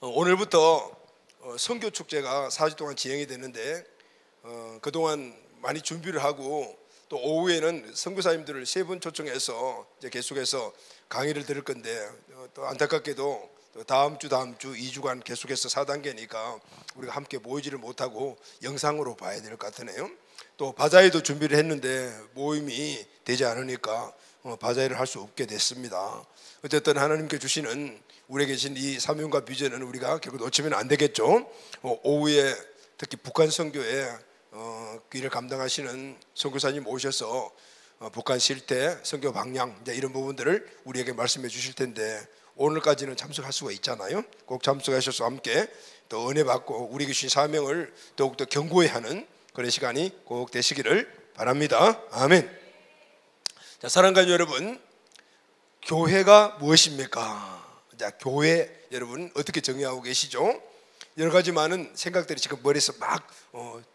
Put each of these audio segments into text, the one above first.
오늘부터 선교 축제가 4주 동안 진행이 되는데 그동안 많이 준비를 하고 또 오후에는 선교사님들을 3분 초청해서 이제 계속해서 강의를 들을 건데 또 안타깝게도 또 다음 주 2주간 계속해서 4단계니까 우리가 함께 모이지를 못하고 영상으로 봐야 될 것 같으네요. 또 바자회도 준비를 했는데 모임이 되지 않으니까 바자회를 할 수 없게 됐습니다. 어쨌든 하나님께 주시는 우리에게 계신 이 사명과 비전은 우리가 결국 놓치면 안 되겠죠. 오후에 특히 북한 선교에 그 일을 감당하시는 선교사님 오셔서 북한 실태, 선교 방향 이제 이런 부분들을 우리에게 말씀해 주실 텐데 오늘까지는 참석할 수가 있잖아요. 꼭 참석하셔서 함께 또 은혜 받고 우리에게 주신 사명을 더욱더 견고히 하는 그런 시간이 꼭 되시기를 바랍니다. 아멘. 자, 사랑하는 여러분, 교회가 무엇입니까? 자, 교회 여러분 어떻게 정의하고 계시죠? 여러 가지 많은 생각들이 지금 머리에서 막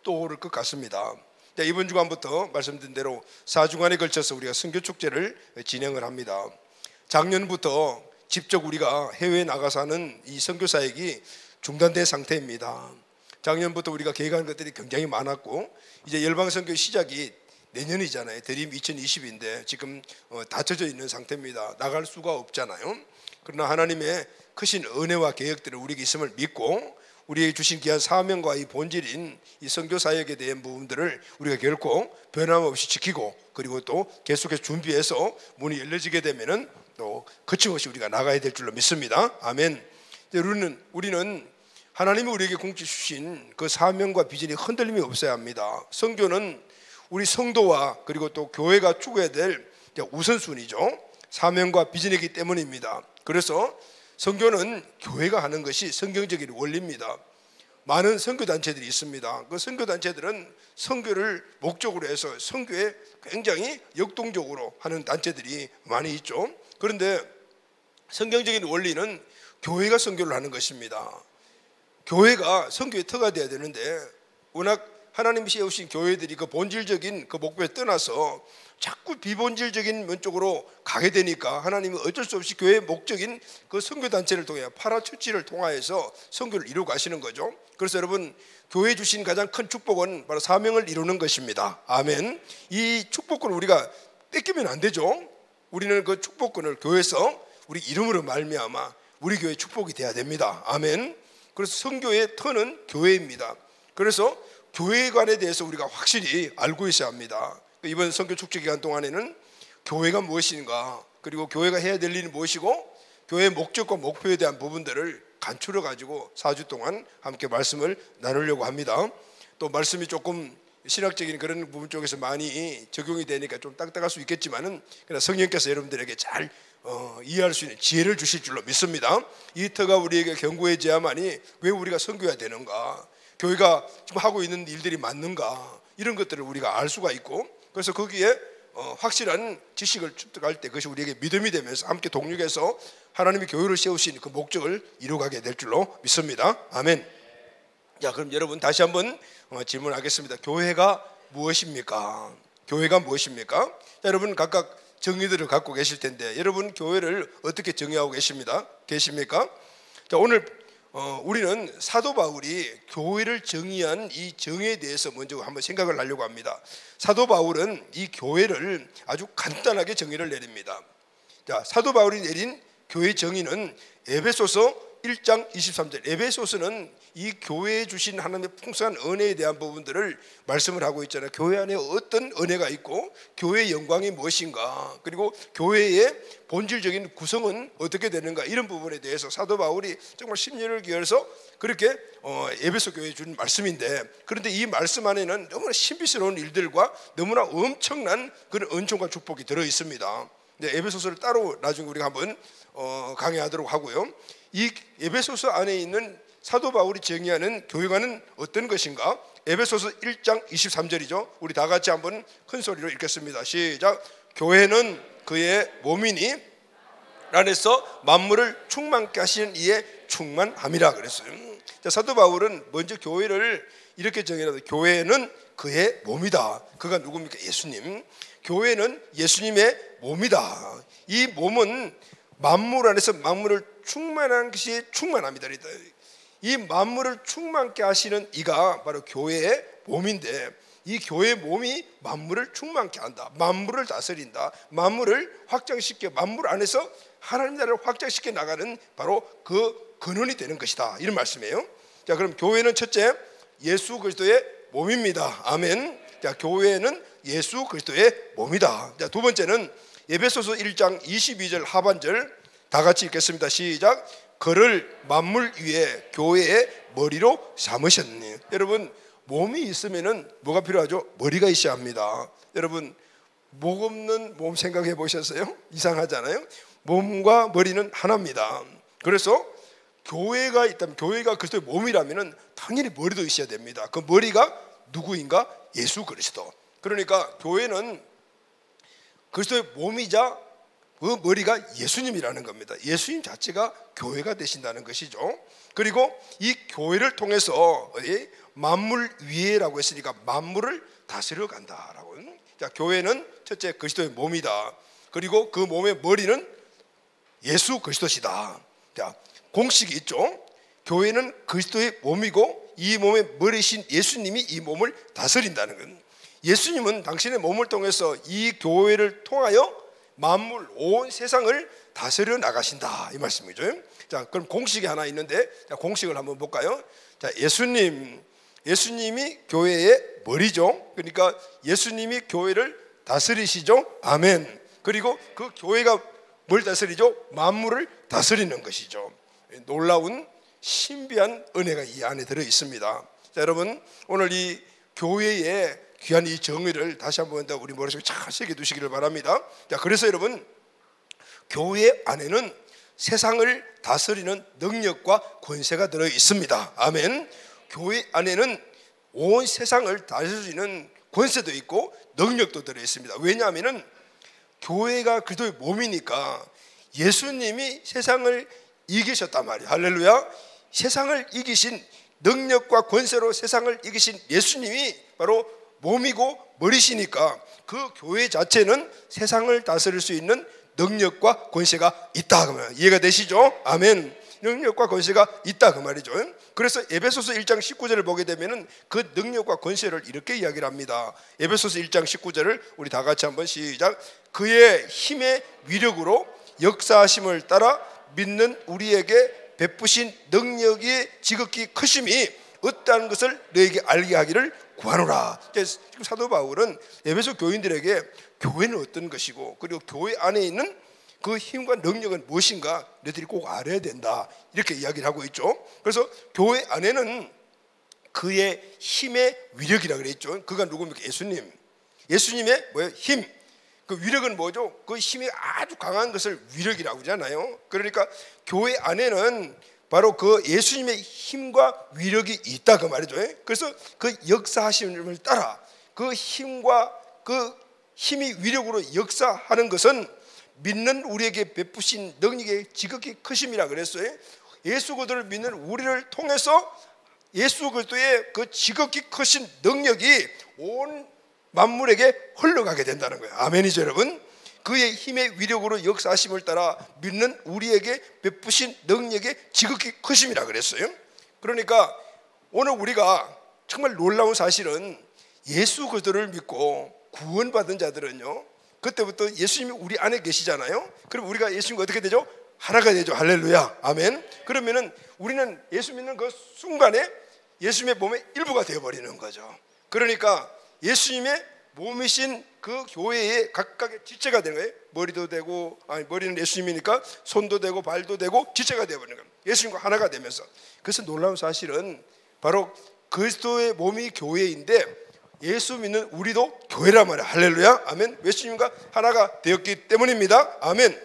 떠오를 것 같습니다. 자, 이번 주간부터 말씀드린 대로 4주간에 걸쳐서 우리가 선교 축제를 진행을 합니다. 작년부터 직접 우리가 해외에 나가서 하는 이 선교 사역이 중단된 상태입니다. 작년부터 우리가 계획한 것들이 굉장히 많았고 이제 열방 선교 시작이 내년이잖아요. 드림 2020인데 지금 닫혀져 있는 상태입니다. 나갈 수가 없잖아요. 그러나 하나님의 크신 은혜와 계획들을 우리에게 있음을 믿고 우리에게 주신 귀한 사명과 이 본질인 이 선교 사역에 대한 부분들을 우리가 결코 변함없이 지키고 그리고 또 계속해서 준비해서 문이 열려지게 되면은 또 거침없이 우리가 나가야 될 줄로 믿습니다. 아멘. 우리는 하나님이 우리에게 공지 주신 그 사명과 비전이 흔들림이 없어야 합니다. 선교는 우리 성도와 그리고 또 교회가 추구해야 될 우선순위죠. 사명과 비전이기 때문입니다. 그래서 선교는 교회가 하는 것이 성경적인 원리입니다. 많은 선교단체들이 있습니다. 그 선교단체들은 선교를 목적으로 해서 선교에 굉장히 역동적으로 하는 단체들이 많이 있죠. 그런데 성경적인 원리는 교회가 선교를 하는 것입니다. 교회가 선교의 터가 되어야 되는데 워낙 하나님이 세우신 교회들이 그 본질적인 그 목표에 떠나서 자꾸 비본질적인 면 쪽으로 가게 되니까 하나님은 어쩔 수 없이 교회의 목적인 그 선교단체를 통해 파라처치를 통하여서 선교를 이루고 가시는 거죠. 그래서 여러분, 교회 주신 가장 큰 축복은 바로 사명을 이루는 것입니다. 아멘. 이 축복권을 우리가 뺏기면 안 되죠. 우리는 그 축복권을 교회에서 우리 이름으로 말미암아 우리 교회의 축복이 돼야 됩니다. 아멘. 그래서 선교의 터는 교회입니다. 그래서 교회관에 대해서 우리가 확실히 알고 있어야 합니다. 이번 선교 축제 기간 동안에는 교회가 무엇인가, 그리고 교회가 해야 될 일이 무엇이고 교회의 목적과 목표에 대한 부분들을 간추려 가지고 4주 동안 함께 말씀을 나누려고 합니다. 또 말씀이 조금 신학적인 그런 부분 쪽에서 많이 적용이 되니까 좀 딱딱할 수 있겠지만은 그러나 성령께서 여러분들에게 잘 이해할 수 있는 지혜를 주실 줄로 믿습니다. 이 터가 우리에게 견고해져야만이 왜 우리가 선교해야 되는가, 교회가 지금 하고 있는 일들이 맞는가, 이런 것들을 우리가 알 수가 있고, 그래서 거기에 확실한 지식을 습득할 때 그것이 우리에게 믿음이 되면서 함께 동력해서 하나님이 교회를 세우신 그 목적을 이루어가게 될 줄로 믿습니다. 아멘. 자, 그럼 여러분 다시 한번 질문하겠습니다. 교회가 무엇입니까? 교회가 무엇입니까? 자, 여러분 각각 정의들을 갖고 계실 텐데 여러분 교회를 어떻게 정의하고 계십니까? 자, 오늘 우리는 사도 바울이 교회를 정의한 이 정의에 대해서 먼저 한번 생각을 하려고 합니다. 사도 바울은 이 교회를 아주 간단하게 정의를 내립니다. 자, 사도 바울이 내린 교회 정의는 에베소서 1장 23절. 에베소서는 이 교회에 주신 하나님의 풍성한 은혜에 대한 부분들을 말씀을 하고 있잖아요. 교회 안에 어떤 은혜가 있고 교회의 영광이 무엇인가, 그리고 교회의 본질적인 구성은 어떻게 되는가, 이런 부분에 대해서 사도 바울이 정말 심려를 기울여서 그렇게 에베소 교회에 준 말씀인데, 그런데 이 말씀 안에는 너무나 신비스러운 일들과 너무나 엄청난 그런 은총과 축복이 들어 있습니다. 에베소서를 따로 나중에 우리가 한번 강의하도록 하고요. 이 에베소서 안에 있는 사도 바울이 정의하는 교회관은 어떤 것인가? 에베소서 1장 23절이죠. 우리 다 같이 한번 큰 소리로 읽겠습니다. 시작. 교회는 그의 몸이니 안에서 만물을 충만케 하시는 이에 충만함이라 그랬어요. 자, 사도 바울은 먼저 교회를 이렇게 정의합니다. 교회는 그의 몸이다. 그가 누굽니까? 예수님. 교회는 예수님의 몸이다. 이 몸은 만물 안에서 만물을 충만한 것이 충만합니다. 이 만물을 충만케 하시는 이가 바로 교회의 몸인데, 이 교회의 몸이 만물을 충만케 한다, 만물을 다스린다, 만물을 확장시켜 만물 안에서 하나님 나라를 확장시켜 나가는 바로 그 근원이 되는 것이다, 이런 말씀이에요. 자, 그럼 교회는 첫째 예수 그리스도의 몸입니다. 아멘. 자, 교회는 예수 그리스도의 몸이다. 자, 두 번째는 에베소서 1장 22절 하반절 다 같이 읽겠습니다. 시작. 그를 만물 위에 교회의 머리로 삼으셨니. 여러분, 몸이 있으면은 뭐가 필요하죠? 머리가 있어야 합니다. 여러분, 목 없는 몸 생각해 보셨어요? 이상하잖아요. 몸과 머리는 하나입니다. 그래서 교회가 있다면, 교회가 그리스도의 몸이라면은 당연히 머리도 있어야 됩니다. 그 머리가 누구인가? 예수 그리스도. 그러니까 교회는 그리스도의 몸이자 그 머리가 예수님이라는 겁니다. 예수님 자체가 교회가 되신다는 것이죠. 그리고 이 교회를 통해서 만물 위에라고 했으니까 만물을 다스려 간다라고. 자, 교회는 첫째 그리스도의 몸이다. 그리고 그 몸의 머리는 예수 그리스도시다. 자, 공식이 있죠. 교회는 그리스도의 몸이고 이 몸의 머리신 예수님이 이 몸을 다스린다는 것. 예수님은 당신의 몸을 통해서 이 교회를 통하여 만물 온 세상을 다스려 나가신다, 이 말씀이죠. 자, 그럼 공식이 하나 있는데, 자, 공식을 한번 볼까요? 자, 예수님이 교회의 머리죠. 그러니까 예수님이 교회를 다스리시죠. 아멘. 그리고 그 교회가 뭘 다스리죠? 만물을 다스리는 것이죠. 놀라운 신비한 은혜가 이 안에 들어 있습니다. 자, 여러분, 오늘 이 교회의 귀한 이 정의를 다시 한번 더 우리 머릿속에 잘 새겨 두시기를 바랍니다. 자, 그래서 여러분, 교회 안에는 세상을 다스리는 능력과 권세가 들어 있습니다. 아멘. 교회 안에는 온 세상을 다스리는 권세도 있고 능력도 들어 있습니다. 왜냐하면은 교회가 그리스도의 몸이니까 예수님이 세상을 이기셨단 말이에요. 할렐루야. 세상을 이기신 능력과 권세로 세상을 이기신 예수님이 바로 몸이고 머리시니까 그 교회 자체는 세상을 다스릴 수 있는 능력과 권세가 있다, 그러면 이해가 되시죠? 아멘. 능력과 권세가 있다, 그 말이죠. 그래서 에베소서 1장 19절을 보게 되면은 그 능력과 권세를 이렇게 이야기를 합니다. 에베소서 1장 19절을 우리 다 같이 한번 시작. 그의 힘의 위력으로 역사하심을 따라 믿는 우리에게 베푸신 능력이 지극히 크심이 어떠한 것을 너에게 알게 하기를 구하노라. 지금 사도 바울은 에베소 교인들에게 교회는 어떤 것이고 그리고 교회 안에 있는 그 힘과 능력은 무엇인가 너희들이 꼭 알아야 된다, 이렇게 이야기를 하고 있죠. 그래서 교회 안에는 그의 힘의 위력이라고 그랬죠. 그가 누굽니까? 예수님. 예수님의 뭐예요? 힘. 그 위력은 뭐죠? 그 힘이 아주 강한 것을 위력이라고 하잖아요. 그러니까 교회 안에는 바로 그 예수님의 힘과 위력이 있다, 그 말이죠. 그래서 그 역사하심을 따라 그 힘과 그 힘이 위력으로 역사하는 것은 믿는 우리에게 베푸신 능력의 지극히 크심이라 그랬어요. 예수 그리스도를 믿는 우리를 통해서 예수 그리스도의 그 지극히 크신 능력이 온 만물에게 흘러가게 된다는 거예요. 아멘이죠, 여러분. 그의 힘의 위력으로 역사하심을 따라 믿는 우리에게 베푸신 능력의 지극히 크심이라 그랬어요. 그러니까 오늘 우리가 정말 놀라운 사실은 예수 그리스도를 믿고 구원받은 자들은요, 그때부터 예수님이 우리 안에 계시잖아요. 그럼 우리가 예수님과 어떻게 되죠? 하나가 되죠. 할렐루야. 아멘. 그러면은 우리는 예수 믿는 그 순간에 예수님의 몸의 일부가 되어버리는 거죠. 그러니까 예수님의 몸이신 그 교회의 각각의 지체가 되는 거예요. 머리도 되고, 아니 머리는 예수님이니까 손도 되고 발도 되고 지체가 되어버리는 거예요. 예수님과 하나가 되면서. 그래서 놀라운 사실은 바로 그리스도의 몸이 교회인데 예수 믿는 우리도 교회란 말이야. 할렐루야. 아멘. 예수님과 하나가 되었기 때문입니다. 아멘.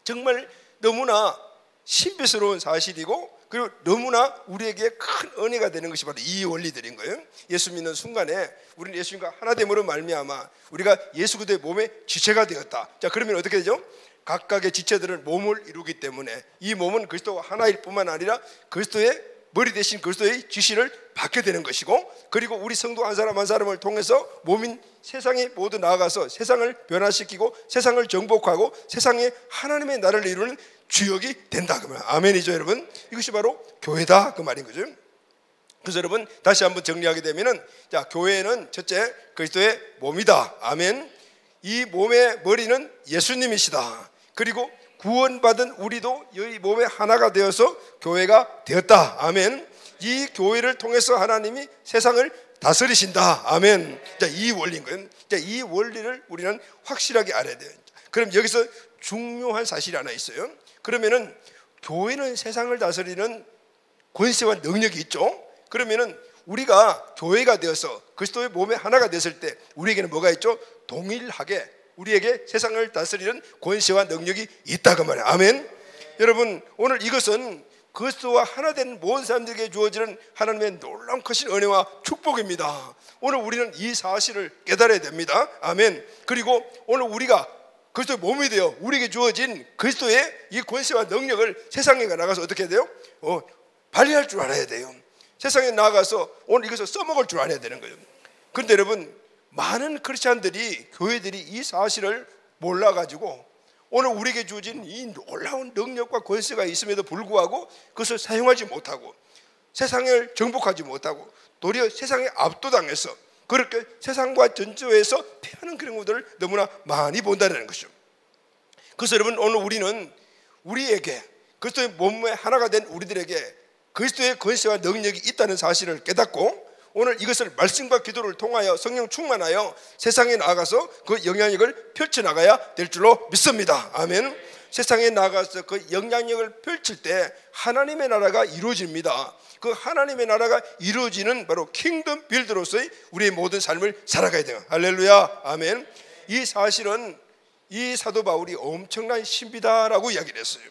정말 너무나 신비스러운 사실이고, 그리고 너무나 우리에게 큰 은혜가 되는 것이 바로 이 원리들인 거예요. 예수 믿는 순간에 우리는 예수님과 하나됨으로 말미암아 우리가 예수 그리스도의 몸의 지체가 되었다. 자, 그러면 어떻게 되죠? 각각의 지체들은 몸을 이루기 때문에 이 몸은 그리스도와 하나일 뿐만 아니라 그리스도의 머리 대신 그리스도의 지시를 받게 되는 것이고, 그리고 우리 성도 한 사람 한 사람을 통해서 몸인 세상에 모두 나아가서 세상을 변화시키고 세상을 정복하고 세상에 하나님의 나라를 이루는 주역이 된다 그 말. 아멘이죠 여러분. 이것이 바로 교회다 그 말인 거죠. 그래서 여러분 다시 한번 정리하게 되면은, 자, 교회는 첫째 그리스도의 몸이다. 아멘. 이 몸의 머리는 예수님이시다. 그리고 구원받은 우리도 이 몸의 하나가 되어서 교회가 되었다. 아멘. 이 교회를 통해서 하나님이 세상을 다스리신다. 아멘. 자, 이 원리인 거예요. 자, 이 원리를 우리는 확실하게 알아야 돼요. 그럼 여기서 중요한 사실이 하나 있어요. 그러면은 교회는 세상을 다스리는 권세와 능력이 있죠. 그러면은 우리가 교회가 되어서 그리스도의 몸의 하나가 됐을 때 우리에게는 뭐가 있죠? 동일하게 우리에게 세상을 다스리는 권세와 능력이 있다고 말이에요. 아멘. 여러분 오늘 이것은 그리스도와 하나 된 모든 사람들에게 주어지는 하나님의 놀라운 크신 은혜와 축복입니다. 오늘 우리는 이 사실을 깨달아야 됩니다. 아멘. 그리고 오늘 우리가 그리스도의 몸이 되어 우리에게 주어진 그리스도의 이 권세와 능력을 세상에 나가서 어떻게 해야 돼요? 발휘할 줄 알아야 돼요. 세상에 나가서 오늘 이것을 써먹을 줄 알아야 되는 거예요. 그런데 여러분 많은 크리스찬들이 교회들이 이 사실을 몰라가지고 오늘 우리에게 주어진 이 놀라운 능력과 권세가 있음에도 불구하고 그것을 사용하지 못하고 세상을 정복하지 못하고 도리어 세상에 압도당해서 그렇게 세상과 전조해서 패하는 그런 것들을 너무나 많이 본다는 것이죠. 그래서 여러분 오늘 우리는 우리에게 그리스도의 몸의 하나가 된 우리들에게 그리스도의 권세와 능력이 있다는 사실을 깨닫고 오늘 이것을 말씀과 기도를 통하여 성령 충만하여 세상에 나가서 그 영향력을 펼쳐나가야 될 줄로 믿습니다. 아멘. 세상에 나가서 그 영향력을 펼칠 때 하나님의 나라가 이루어집니다. 그 하나님의 나라가 이루어지는 바로 킹덤 빌드로서의 우리의 모든 삶을 살아가야 돼요. 할렐루야. 아멘. 이 사실은 이 사도 바울이 엄청난 신비다라고 이야기를 했어요.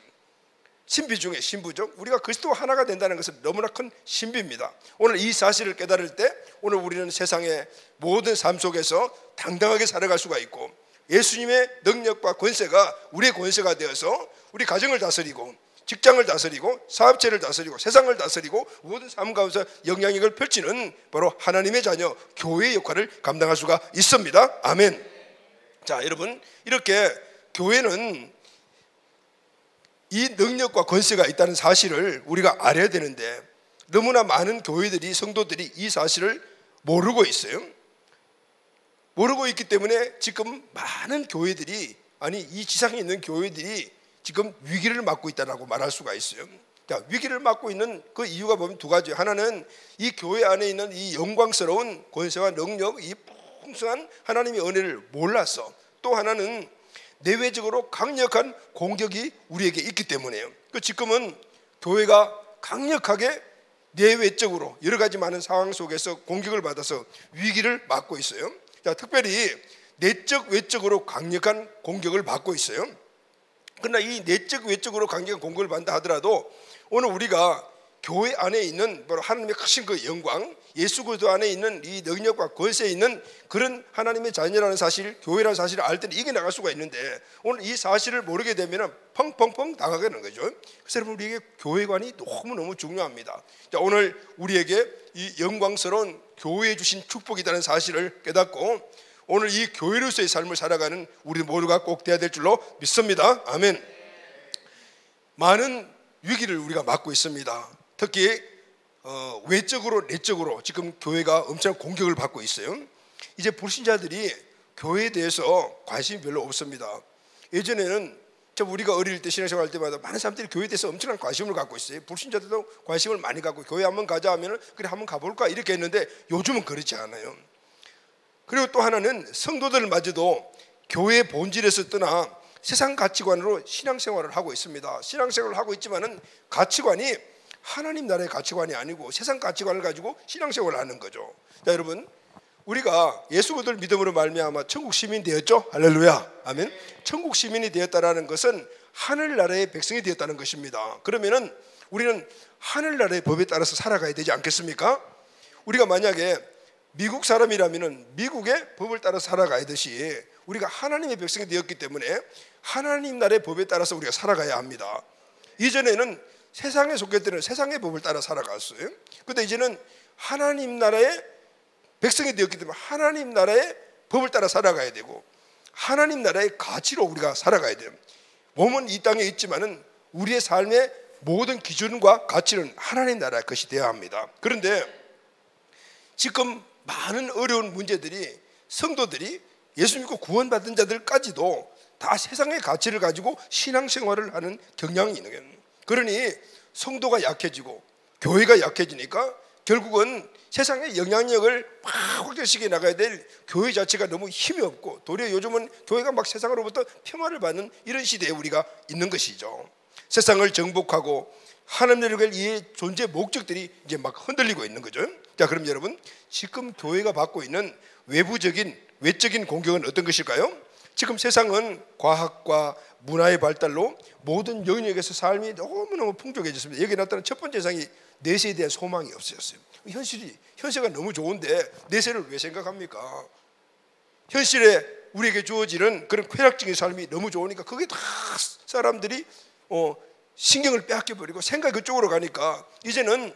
신비 중에 신부죠. 우리가 그리스도와 하나가 된다는 것은 너무나 큰 신비입니다. 오늘 이 사실을 깨달을 때 오늘 우리는 세상의 모든 삶 속에서 당당하게 살아갈 수가 있고 예수님의 능력과 권세가 우리의 권세가 되어서 우리 가정을 다스리고 직장을 다스리고 사업체를 다스리고 세상을 다스리고 모든 삶 가운데서 영향력을 펼치는 바로 하나님의 자녀 교회의 역할을 감당할 수가 있습니다. 아멘. 자, 여러분 이렇게 교회는 이 능력과 권세가 있다는 사실을 우리가 알아야 되는데 너무나 많은 교회들이 성도들이 이 사실을 모르고 있어요. 모르고 있기 때문에 지금 많은 교회들이 이 지상에 있는 교회들이 지금 위기를 맞고 있다고 말할 수가 있어요. 자, 위기를 맞고 있는 그 이유가 보면 두 가지예요. 하나는 이 교회 안에 있는 이 영광스러운 권세와 능력, 이 풍성한 하나님의 은혜를 몰라서, 또 하나는 내외적으로 강력한 공격이 우리에게 있기 때문에요. 지금은 교회가 강력하게 내외적으로 여러 가지 많은 상황 속에서 공격을 받아서 위기를 맞고 있어요. 자, 특별히 내적 외적으로 강력한 공격을 받고 있어요. 그러나 이 내적 외적으로 강력한 공격을 받는다 하더라도 오늘 우리가 교회 안에 있는 바로 하나님의 크신 그 영광, 예수 그리스도 안에 있는 이 능력과 권세에 있는 그런 하나님의 자녀라는 사실, 교회라는 사실을 알 때는 이겨나갈 수가 있는데 오늘 이 사실을 모르게 되면 펑펑펑 당하게 되는 거죠. 그래서 여러분 우리에게 교회관이 너무너무 중요합니다. 자, 오늘 우리에게 이 영광스러운 교회에 주신 축복이 있다는 사실을 깨닫고 오늘 이 교회로서의 삶을 살아가는 우리 모두가 꼭 돼야 될 줄로 믿습니다. 아멘. 많은 위기를 우리가 맞고 있습니다. 특히 외적으로 내적으로 지금 교회가 엄청난 공격을 받고 있어요. 이제 불신자들이 교회에 대해서 관심이 별로 없습니다. 예전에는 우리가 어릴 때 신앙생활 할 때마다 많은 사람들이 교회에 대해서 엄청난 관심을 갖고 있어요. 불신자들도 관심을 많이 갖고 교회 한번 가자 하면 그래 한번 가볼까 이렇게 했는데 요즘은 그렇지 않아요. 그리고 또 하나는 성도들마저도 교회의 본질에서 떠나 세상 가치관으로 신앙생활을 하고 있습니다. 신앙생활을 하고 있지만은 가치관이 하나님 나라의 가치관이 아니고 세상 가치관을 가지고 신앙생활을 하는 거죠. 자, 여러분 우리가 예수 그리스도를 믿음으로 말미암아 천국 시민이 되었죠. 할렐루야. 아멘. 천국 시민이 되었다라는 것은 하늘나라의 백성이 되었다는 것입니다. 그러면은 우리는 하늘나라의 법에 따라서 살아가야 되지 않겠습니까? 우리가 만약에 미국 사람이라면은 미국의 법을 따라 살아가야듯이 우리가 하나님의 백성이 되었기 때문에 하나님 나라의 법에 따라서 우리가 살아가야 합니다. 이전에는 세상에 속했던 세상의 법을 따라 살아갔어요. 그런데 이제는 하나님 나라의 백성이 되었기 때문에 하나님 나라의 법을 따라 살아가야 되고 하나님 나라의 가치로 우리가 살아가야 돼요. 몸은 이 땅에 있지만은 우리의 삶의 모든 기준과 가치는 하나님 나라의 것이 되어야 합니다. 그런데 지금 많은 어려운 문제들이 성도들이 예수 믿고 구원받은 자들까지도 다 세상의 가치를 가지고 신앙생활을 하는 경향이 있는 거예요. 그러니 성도가 약해지고 교회가 약해지니까 결국은 세상의 영향력을 막 확대시켜 나가야 될 교회 자체가 너무 힘이 없고 도리어 요즘은 교회가 막 세상으로부터 폄하를 받는 이런 시대에 우리가 있는 것이죠. 세상을 정복하고 하나님을 이 존재 목적들이 이제 막 흔들리고 있는 거죠. 자, 그럼 여러분, 지금 교회가 받고 있는 외적인 공격은 어떤 것일까요? 지금 세상은 과학과 문화의 발달로 모든 영역에서 삶이 너무너무 풍족해졌습니다. 여기 나타난 첫 번째 상이 내세에 대한 소망이 없어졌어요. 현세가 너무 좋은데 내세를 왜 생각합니까? 현실에 우리에게 주어지는 그런 쾌락적인 삶이 너무 좋으니까 그게 다 사람들이 신경을 빼앗겨버리고 생각이 그쪽으로 가니까 이제는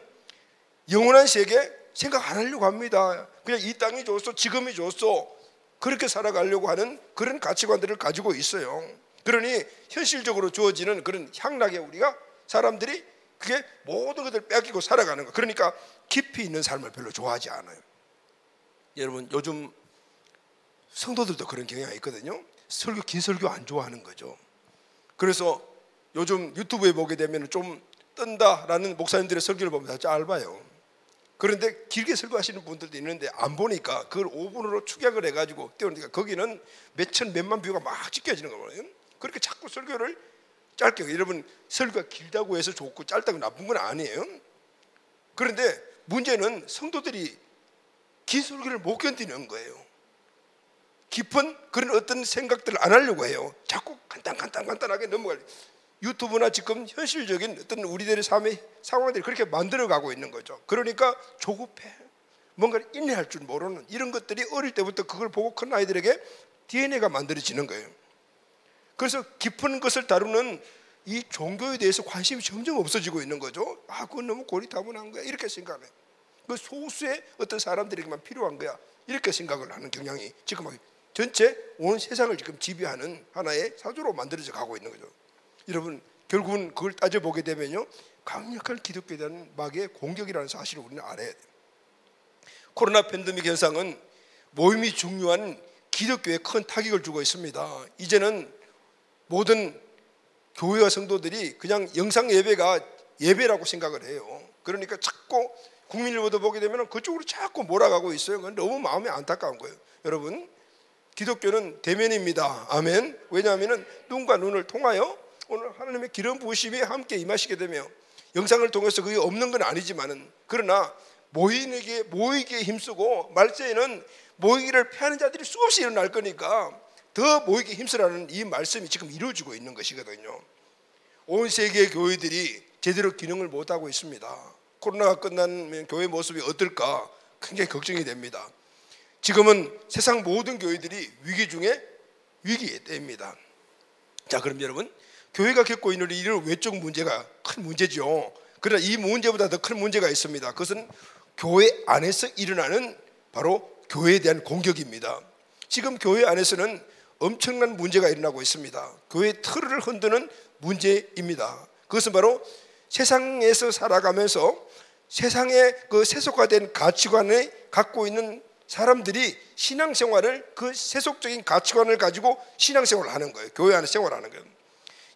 영원한 세계 생각 안 하려고 합니다. 그냥 이 땅이 좋소, 지금이 좋소, 그렇게 살아가려고 하는 그런 가치관들을 가지고 있어요. 그러니 현실적으로 주어지는 그런 향락에 우리가 사람들이 그게 모든 것들을 빼앗기고 살아가는 거. 그러니까 깊이 있는 삶을 별로 좋아하지 않아요. 여러분, 요즘 성도들도 그런 경향이 있거든요. 긴 설교 안 좋아하는 거죠. 그래서 요즘 유튜브에 보게 되면 좀 뜬다라는 목사님들의 설교를 보면 다 짧아요. 그런데 길게 설교하시는 분들도 있는데 안 보니까 그걸 5분으로 축약을 해가지고 띄우니까 거기는 몇천 몇만 뷰가 막 찍혀지는 거거든요. 그렇게 자꾸 설교를 짧게, 여러분 설교가 길다고 해서 좋고 짧다고 나쁜 건 아니에요. 그런데 문제는 성도들이 긴 설교를 못 견디는 거예요. 깊은 그런 어떤 생각들을 안 하려고 해요. 자꾸 간단하게 넘어가려. 유튜브나 지금 현실적인 어떤 우리들의 삶의 상황들이 그렇게 만들어가고 있는 거죠. 그러니까 조급해. 뭔가를 인내할 줄 모르는 이런 것들이 어릴 때부터 그걸 보고 큰 아이들에게 DNA가 만들어지는 거예요. 그래서 깊은 것을 다루는 이 종교에 대해서 관심이 점점 없어지고 있는 거죠. 그건 너무 고리타분한 거야, 이렇게 생각해요. 그 소수의 어떤 사람들에게만 필요한 거야, 이렇게 생각을 하는 경향이 지금 전체 온 세상을 지금 지배하는 하나의 사조로 만들어져 가고 있는 거죠. 여러분, 결국은 그걸 따져보게 되면요, 강력한 기독교에 대한 마귀의 공격이라는 사실을 우리는 알아야 돼요. 코로나 팬데믹 현상은 모임이 중요한 기독교에 큰 타격을 주고 있습니다. 이제는 모든 교회와 성도들이 그냥 영상 예배가 예배라고 생각을 해요. 그러니까 자꾸 국민일보도 보게 되면 그쪽으로 자꾸 몰아가고 있어요. 그건 너무 마음이 안타까운 거예요. 여러분, 기독교는 대면입니다. 아멘. 왜냐하면 눈과 눈을 통하여 오늘 하나님의 기름 부으심이 함께 임하시게 되며 영상을 통해서 그게 없는 건 아니지만은, 그러나 모이기에 힘쓰고 말세에는 모이기를 피하는 자들이 수없이 일어날 거니까 더 모이기에 힘쓰라는 이 말씀이 지금 이루어지고 있는 것이거든요. 온 세계의 교회들이 제대로 기능을 못하고 있습니다. 코로나가 끝나면 교회 모습이 어떨까 굉장히 걱정이 됩니다. 지금은 세상 모든 교회들이 위기 중에 위기의 때입니다. 자, 그럼 여러분, 교회가 겪고 있는 이런 외적 문제가 큰 문제죠. 그러나 이 문제보다 더 큰 문제가 있습니다. 그것은 교회 안에서 일어나는 바로 교회에 대한 공격입니다. 지금 교회 안에서는 엄청난 문제가 일어나고 있습니다. 교회의 틀을 흔드는 문제입니다. 그것은 바로 세상에서 살아가면서 세상의 그 세속화된 가치관을 갖고 있는 사람들이 신앙생활을, 그 세속적인 가치관을 가지고 신앙생활을 하는 거예요. 교회 안에 생활하는 거예요.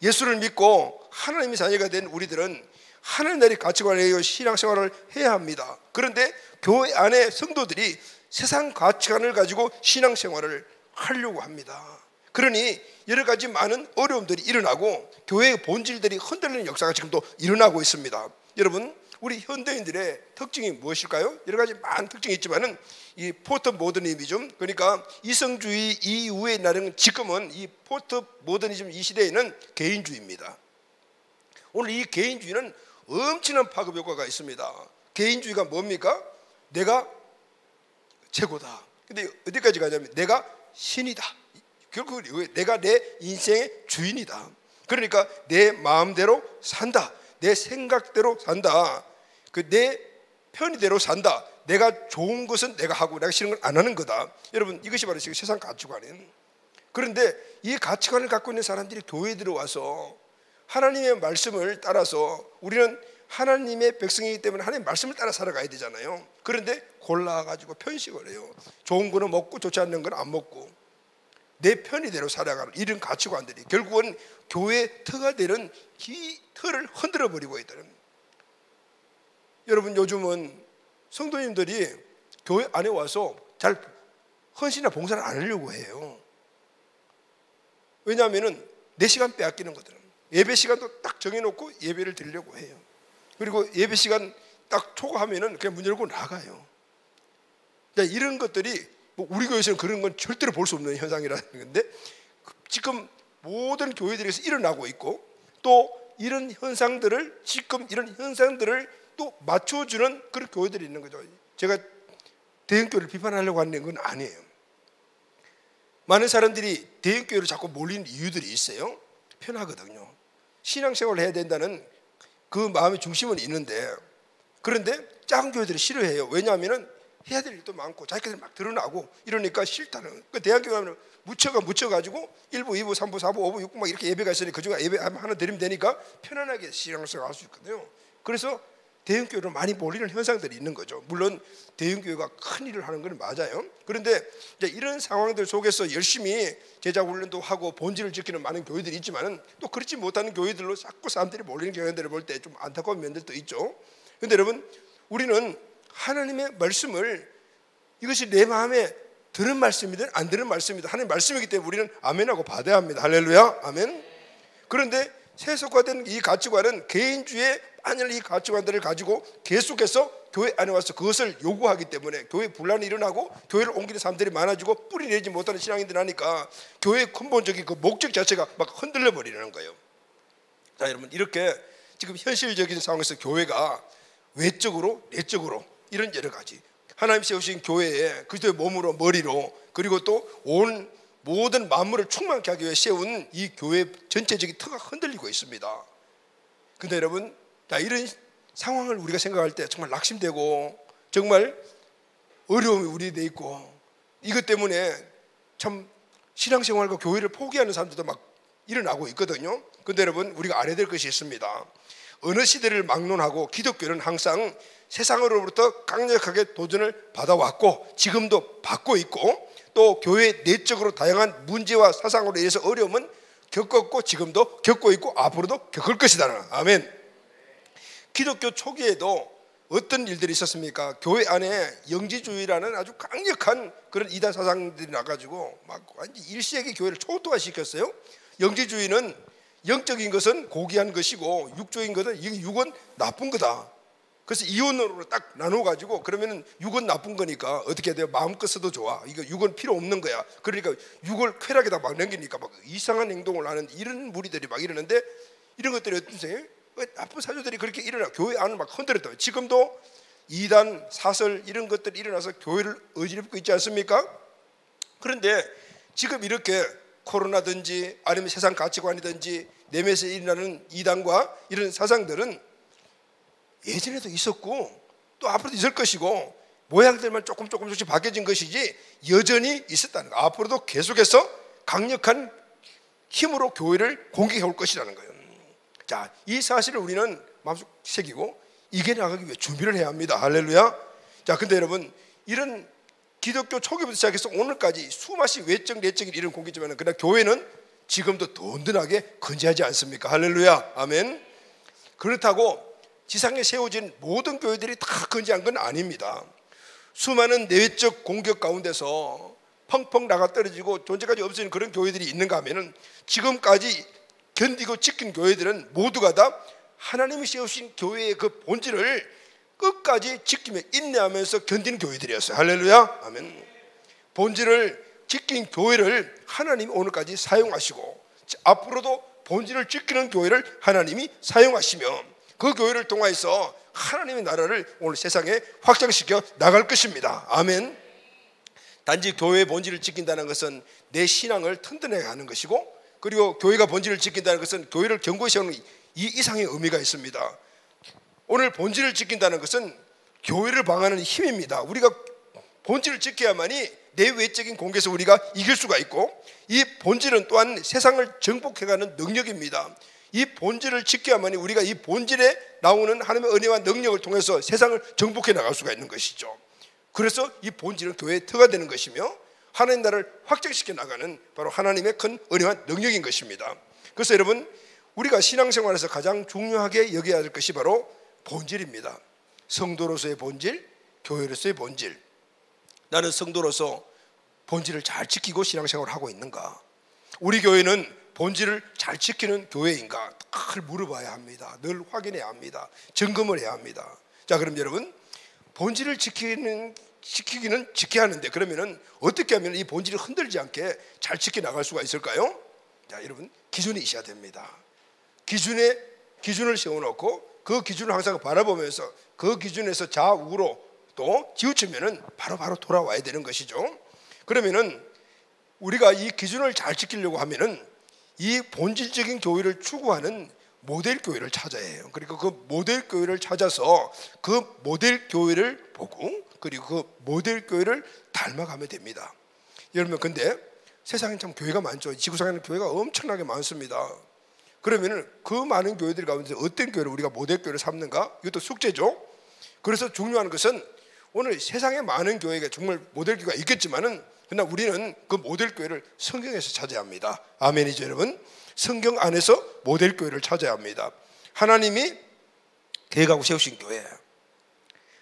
예수를 믿고 하나님의 자녀가 된 우리들은 하늘나라의 가치관에 의해 신앙생활을 해야 합니다. 그런데 교회 안에 성도들이 세상 가치관을 가지고 신앙생활을 하려고 합니다. 그러니 여러 가지 많은 어려움들이 일어나고 교회의 본질들이 흔들리는 역사가 지금도 일어나고 있습니다. 여러분, 우리 현대인들의 특징이 무엇일까요? 여러 가지 많은 특징이 있지만은 이 포스트 모더니즘, 그러니까 이성주의 이후의 날은 지금은 이 포스트 모더니즘 이 시대에는 개인주의입니다. 오늘 이 개인주의는 엄청난 파급 효과가 있습니다. 개인주의가 뭡니까? 내가 최고다. 근데 어디까지 가냐면 내가 신이다. 결국 내가 내 인생의 주인이다. 그러니까 내 마음대로 산다. 내 생각대로 산다. 그 내 편의대로 산다. 내가 좋은 것은 내가 하고 내가 싫은 건 안 하는 거다. 여러분, 이것이 바로 지금 세상 가치관이에요. 그런데 이 가치관을 갖고 있는 사람들이 교회에 들어와서 하나님의 말씀을 따라서, 우리는 하나님의 백성이기 때문에 하나님의 말씀을 따라 살아가야 되잖아요. 그런데 골라가지고 편식을 해요. 좋은 거는 먹고 좋지 않는 건 안 먹고 내 편의대로 살아가는 이런 가치관들이 결국은 교회의 터가 되는 이 터를 흔들어 버리고 있다는. 여러분, 요즘은 성도님들이 교회 안에 와서 잘 헌신이나 봉사를 안 하려고 해요. 왜냐하면 내 시간 빼앗기는 거거든. 예배 시간도 딱 정해놓고 예배를 드리려고 해요. 그리고 예배 시간 딱 초과하면은 그냥 문 열고 나가요. 이런 것들이 우리 교회에서는 그런 건 절대로 볼 수 없는 현상이라는 건데, 지금 모든 교회들에서 일어나고 있고, 또 이런 현상들을 또 맞춰주는 그런 교회들이 있는 거죠. 제가 대형교회를 비판하려고 하는 건 아니에요. 많은 사람들이 대형교회로 자꾸 몰리는 이유들이 있어요. 편하거든요. 신앙생활을 해야 된다는 그 마음의 중심은 있는데, 그런데 작은 교회들이 싫어해요. 왜냐하면 해야 될 일도 많고 자기들 막 드러나고 이러니까 싫다는. 그 대학교회 하면 묻혀가지고 1부, 2부, 3부, 4부, 5부, 6부 막 이렇게 예배가 있으니 그중에 예배 하나 드리면 되니까 편안하게 신앙생활 할 수 있거든요. 그래서 대형교회로 많이 몰리는 현상들이 있는 거죠. 물론 대형교회가 큰 일을 하는 건 맞아요. 그런데 이제 이런 상황들 속에서 열심히 제자훈련도 하고 본질을 지키는 많은 교회들이 있지만은 또 그렇지 못하는 교회들로 자꾸 사람들이 몰리는 경향들을 볼 때 좀 안타까운 면들도 있죠. 그런데 여러분, 우리는 하나님의 말씀을, 이것이 내 마음에 드는 말씀이든 안 드는 말씀이든 하나님의 말씀이기 때문에 우리는 아멘하고 받아야 합니다. 할렐루야, 아멘. 그런데 세속화된 이 가치관은 개인주의 안일 이 가치관들을 가지고 계속해서 교회 안에 와서 그것을 요구하기 때문에 교회 분란이 일어나고 교회를 옮기는 사람들이 많아지고 뿌리 내지 못하는 신앙인들 하니까 교회의 근본적인 그 목적 자체가 막 흔들려 버리는 거예요. 자, 여러분, 이렇게 지금 현실적인 상황에서 교회가 외적으로 내적으로 이런 여러 가지 하나님 세우신 교회에 그리스도의 몸으로 머리로 그리고 또 온 모든 만물을 충만케 하기 위해 세운 이 교회 전체적인 터가 흔들리고 있습니다. 그런데 여러분, 자, 이런 상황을 우리가 생각할 때 정말 낙심되고 정말 어려움이 우리에 돼 있고, 이것 때문에 참 신앙생활과 교회를 포기하는 사람들도 막 일어나고 있거든요. 그런데 여러분, 우리가 알아야 될 것이 있습니다. 어느 시대를 막론하고 기독교는 항상 세상으로부터 강력하게 도전을 받아왔고 지금도 받고 있고, 또 교회 내적으로 다양한 문제와 사상으로 인해서 어려움은 겪었고 지금도 겪고 있고 앞으로도 겪을 것이다. 아멘. 기독교 초기에도 어떤 일들이 있었습니까? 교회 안에 영지주의라는 아주 강력한 그런 이단 사상들이 나가지고 막 완전 일시에게 교회를 초토화시켰어요. 영지주의는 영적인 것은 고귀한 것이고 육적인 것은 육은 나쁜 거다. 그래서 이혼으로 딱 나눠가지고 그러면은 육은 나쁜 거니까 어떻게 해야 돼요? 마음껏 써도 좋아. 이거 육은 필요 없는 거야. 그러니까 육을 쾌락에다 막 남기니까 막 이상한 행동을 하는 이런 무리들이 막 이러는데, 이런 것들이 어떠세요? 나쁜 사조들이 그렇게 일어나 교회 안을 막 흔들었다. 지금도 이단 사설 이런 것들이 일어나서 교회를 어지럽고 있지 않습니까? 그런데 지금 이렇게 코로나든지 아니면 세상 가치관이든지 내면에서 일어나는 이단과 이런 사상들은 예전에도 있었고 또 앞으로도 있을 것이고 모양들만 조금씩 바뀌어진 것이지 여전히 있었다는 거. 앞으로도 계속해서 강력한 힘으로 교회를 공격해 올 것이라는 거예요. 자, 이 사실을 우리는 마음속 새기고 이겨나가기 위해 준비를 해야 합니다. 할렐루야. 자, 근데 여러분, 이런 기독교 초기부터 시작해서 오늘까지 수많이 외적 내적인 이런 공격이지만 그러나 교회는 지금도 든든하게 건재하지 않습니까? 할렐루야, 아멘. 그렇다고 지상에 세워진 모든 교회들이 다 건재한 건 아닙니다. 수많은 내적 공격 가운데서 펑펑 나가 떨어지고 존재까지 없어진 그런 교회들이 있는가 하면은 지금까지 견디고 지킨 교회들은 모두가 다 하나님이 세우신 교회의 그 본질을 끝까지 지키며 인내하면서 견디는 교회들이었어요. 할렐루야, 아멘. 본질을 지킨 교회를 하나님이 오늘까지 사용하시고 앞으로도 본질을 지키는 교회를 하나님이 사용하시며 그 교회를 통해서 하나님의 나라를 오늘 세상에 확장시켜 나갈 것입니다. 아멘. 단지 교회의 본질을 지킨다는 것은 내 신앙을 튼튼하게 하는 것이고, 그리고 교회가 본질을 지킨다는 것은 교회를 견고히 세우는 이 이상의 의미가 있습니다. 오늘 본질을 지킨다는 것은 교회를 방하는 힘입니다. 우리가 본질을 지켜야만이 내 외적인 공격에서 우리가 이길 수가 있고, 이 본질은 또한 세상을 정복해가는 능력입니다. 이 본질을 지켜야만이 우리가 이 본질에 나오는 하나님의 은혜와 능력을 통해서 세상을 정복해 나갈 수가 있는 것이죠. 그래서 이 본질은 교회의 터가 되는 것이며 하나님 나라를 확장시켜 나가는 바로 하나님의 큰 은혜와 능력인 것입니다. 그래서 여러분, 우리가 신앙생활에서 가장 중요하게 여겨야 할 것이 바로 본질입니다. 성도로서의 본질, 교회로서의 본질. 나는 성도로서 본질을 잘 지키고 신앙생활을 하고 있는가? 우리 교회는 본질을 잘 지키는 교회인가? 늘 물어봐야 합니다. 늘 확인해야 합니다. 점검을 해야 합니다. 자, 그럼 여러분, 본질을 지키기는 지켜야 하는데, 그러면은 어떻게 하면 이 본질을 흔들지 않게 잘 지켜나갈 수가 있을까요? 자, 여러분, 기준이 있어야 됩니다. 기준을 세워놓고 그 기준을 항상 바라보면서 그 기준에서 좌우로 또 치우치면은 바로 돌아와야 되는 것이죠. 그러면은 우리가 이 기준을 잘 지키려고 하면은 이 본질적인 교회를 추구하는 모델 교회를 찾아야 해요. 그리고 그 모델 교회를 찾아서 그 모델 교회를 보고, 그리고 그 모델 교회를 닮아가면 됩니다. 여러분, 근데 세상에 참 교회가 많죠. 지구상에는 교회가 엄청나게 많습니다. 그러면은 그 많은 교회들 가운데 어떤 교회를 우리가 모델 교회를 삼는가? 이것도 숙제죠. 그래서 중요한 것은 오늘 세상에 많은 교회가 정말 모델 교회가 있겠지만은, 그러나 우리는 그 모델 교회를 성경에서 찾아야 합니다. 아멘이죠, 여러분. 성경 안에서 모델 교회를 찾아야 합니다. 하나님이 계획하고 세우신 교회,